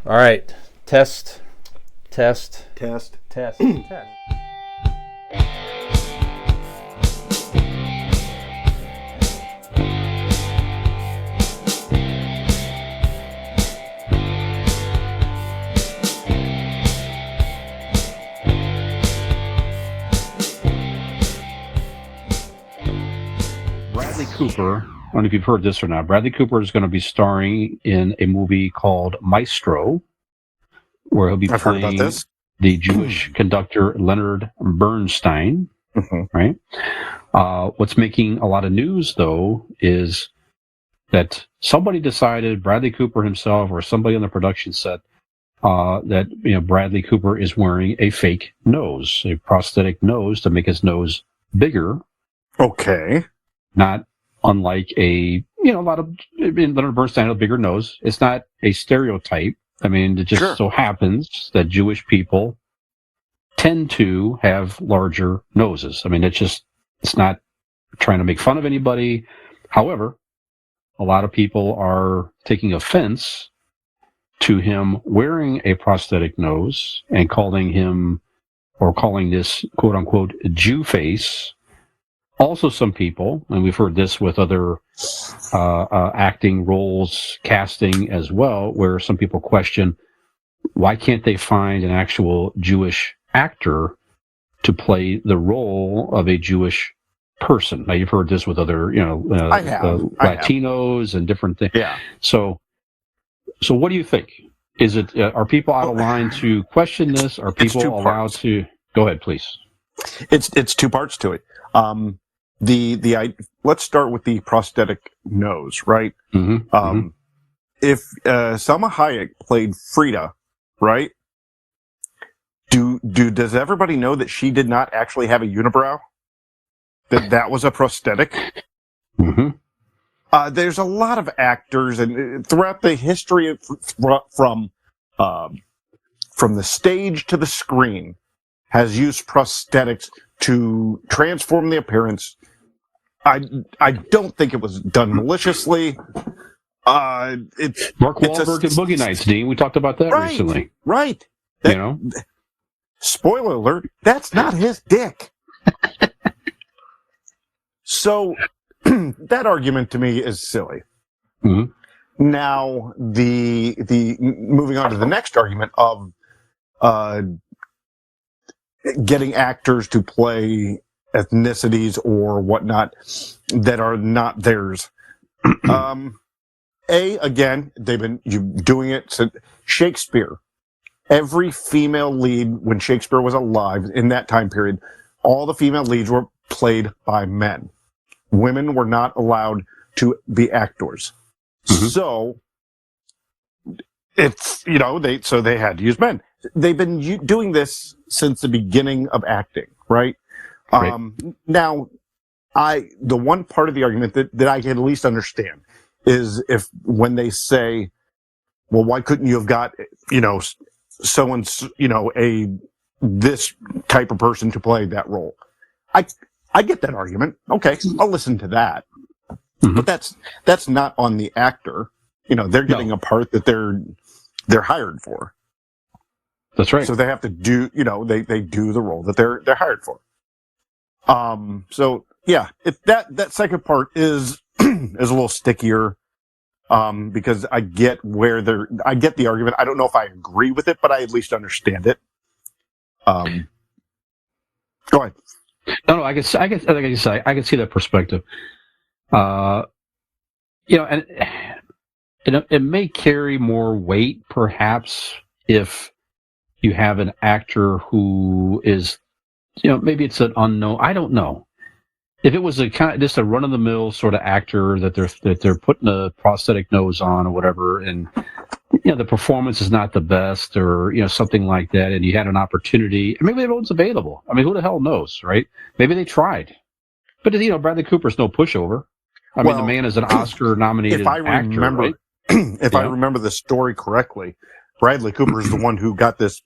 All right. Test, test, Test. test, test. Bradley Cooper, I don't know if you've heard this or not. Bradley Cooper is going to be starring in a movie called Maestro, where he'll be I've heard about playing this. the Jewish conductor Leonard Bernstein. Right. What's making a lot of news, though, is that somebody decided, Bradley Cooper himself or somebody on the production set, that Bradley Cooper is wearing a fake nose, a prosthetic nose to make his nose bigger. Okay. Not unlike a lot of Leonard Bernstein had a bigger nose. It's not a stereotype. I mean, it just so happens that Jewish people tend to have larger noses. I mean, it's not trying to make fun of anybody. However, a lot of people are taking offense to him wearing a prosthetic nose and calling this quote unquote Jew face. Also, some people, and we've heard this with other acting roles, casting as well, where some people question, why can't they find an actual Jewish actor to play the role of a Jewish person? Now, you've heard this with other, Latinos and different things. Yeah. So what do you think? Is it are people out of line to question this? Are people allowed to? Go ahead, please. It's two parts to it. Let's start with the prosthetic nose, right? Mm-hmm. If Salma Hayek played Frida, right? Does everybody know that she did not actually have a unibrow? That was a prosthetic? Mm-hmm. There's a lot of actors, and throughout the history from the stage to the screen, has used prosthetics to transform the appearance. I don't think it was done maliciously. Mark Wahlberg and Boogie Nights, Dean. We talked about that recently. Right. Spoiler alert, that's not his dick. So that argument to me is silly. Mm-hmm. Now, the moving on to the next argument of getting actors to play ethnicities or whatnot that are not theirs. Again, they've been doing it since Shakespeare. Every female lead, when Shakespeare was alive in that time period, all the female leads were played by men. Women were not allowed to be actors. Mm-hmm. So they had to use men. They've been doing this since the beginning of acting, right? Now, the one part of the argument that I can at least understand is when they say, well, why couldn't you have got, this type of person to play that role? I get that argument. Okay, I'll listen to that. Mm-hmm. But that's not on the actor. They're getting a part that they're hired for. That's right. So they have to do, they do the role that they're hired for. So yeah, if that second part is a little stickier, because I get the argument. I don't know if I agree with it, but I at least understand it. Go ahead. No, I can see that perspective. And it may carry more weight, perhaps, if you have an actor who is, maybe it's an unknown. I don't know. If it was just a run-of-the-mill sort of actor that they're putting a prosthetic nose on or whatever, and the performance is not the best, or something like that, and you had an opportunity, maybe everyone's available. I mean, who the hell knows, right? Maybe they tried, but Bradley Cooper's no pushover. I mean, the man is an Oscar-nominated actor. Right? If I remember the story correctly, Bradley Cooper is the one who got this.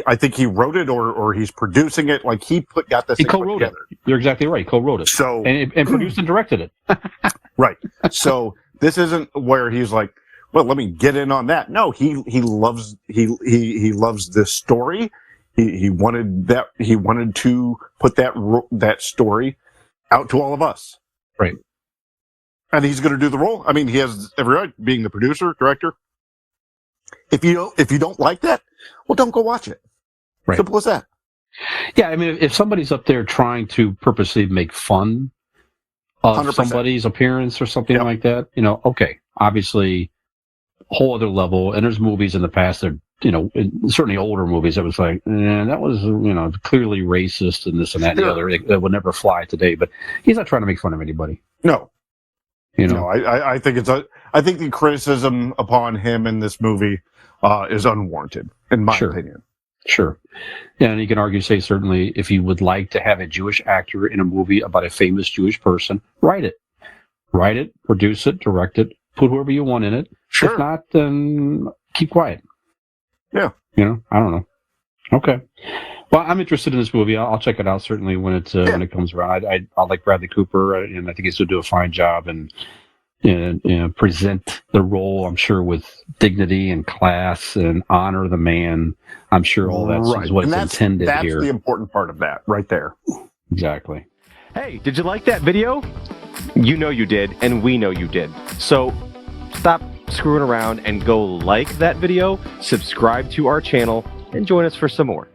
I think he wrote it, or he's producing it. Like he got this. He co-wrote it. You're exactly right. Co-wrote it. So and produced and directed it. Right. So this isn't where he's like, well, let me get in on that. No, he loves this story. He wanted to put that story out to all of us. Right. And he's going to do the role. I mean, he has every right, being the producer, director. If you don't like that, well, don't go watch it. Right. Simple as that. Yeah, I mean, if somebody's up there trying to purposely make fun of 100%. somebody's appearance or something like that, okay, obviously, whole other level. And there's movies in the past that, certainly older movies that was like, that was, clearly racist and this and that and the other. That would never fly today. But he's not trying to make fun of anybody. No. No, I think I think the criticism upon him in this movie is unwarranted, in my opinion. Sure. Yeah, and you can say certainly if you would like to have a Jewish actor in a movie about a famous Jewish person, write it, produce it, direct it, put whoever you want in it. Sure. If not, then keep quiet. Yeah. I don't know. Okay. Well, I'm interested in this movie. I'll check it out certainly when it comes around. I like Bradley Cooper, and I think he's going to do a fine job and present the role, I'm sure, with dignity and class and honor the man. I'm sure all that's what's intended here. That's the important part of that right there. Exactly. Hey, did you like that video? You know you did, and we know you did. So stop screwing around and go like that video, subscribe to our channel, and join us for some more.